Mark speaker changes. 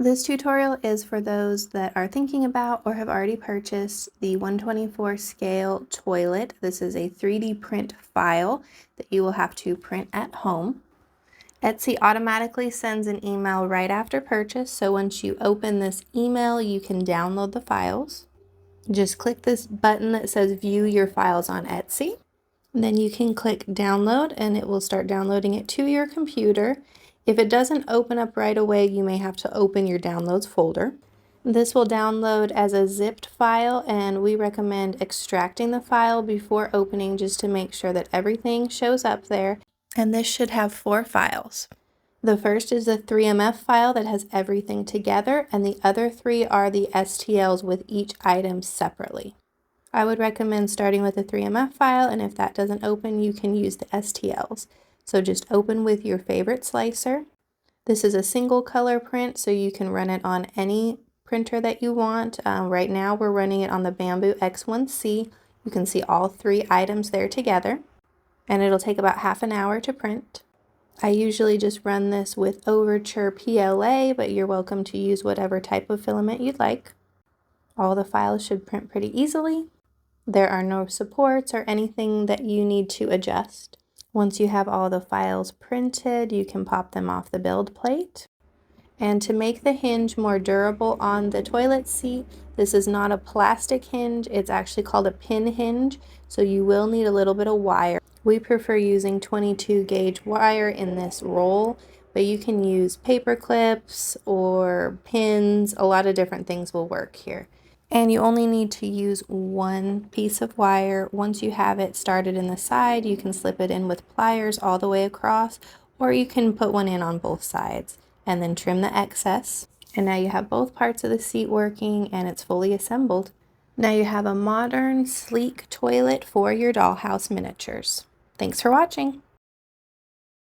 Speaker 1: This tutorial is for those that are thinking about or have already purchased the 124 scale toilet. This is a 3D print file that you will have to print at home. Etsy automatically sends an email right after purchase, so once you open this email, you can download the files. Just click this button that says View Your Files on Etsy. And then you can click Download and it will start downloading it to your computer. If it doesn't open up right away, you may have to open your Downloads folder. This will download as a zipped file, and we recommend extracting the file before opening just to make sure that everything shows up there. And this should have 4 files. The first is the 3MF file that has everything together, and the other 3 are the STLs with each item separately. I would recommend starting with the 3MF file, and if that doesn't open, you can use the STLs. So just open with your favorite slicer. This is a single color print, so you can run it on any printer that you want. Right now we're running it on the Bambu X1C. You can see all 3 items there together, and it'll take about half an hour to print. I usually just run this with Overture PLA, but you're welcome to use whatever type of filament you'd like. All the files should print pretty easily. There are no supports or anything that you need to adjust. Once you have all the files printed, you can pop them off the build plate. And to make the hinge more durable on the toilet seat, this is not a plastic hinge, it's actually called a pin hinge, so you will need a little bit of wire. We prefer using 22 gauge wire in this roll, but you can use paper clips or pins. A lot of different things will work here. And you only need to use 1 piece of wire. Once you have it started in the side, you can slip it in with pliers all the way across, or you can put one in on both sides and then trim the excess. And now you have both parts of the seat working and it's fully assembled. Now you have a modern, sleek toilet for your dollhouse miniatures. Thanks for watching.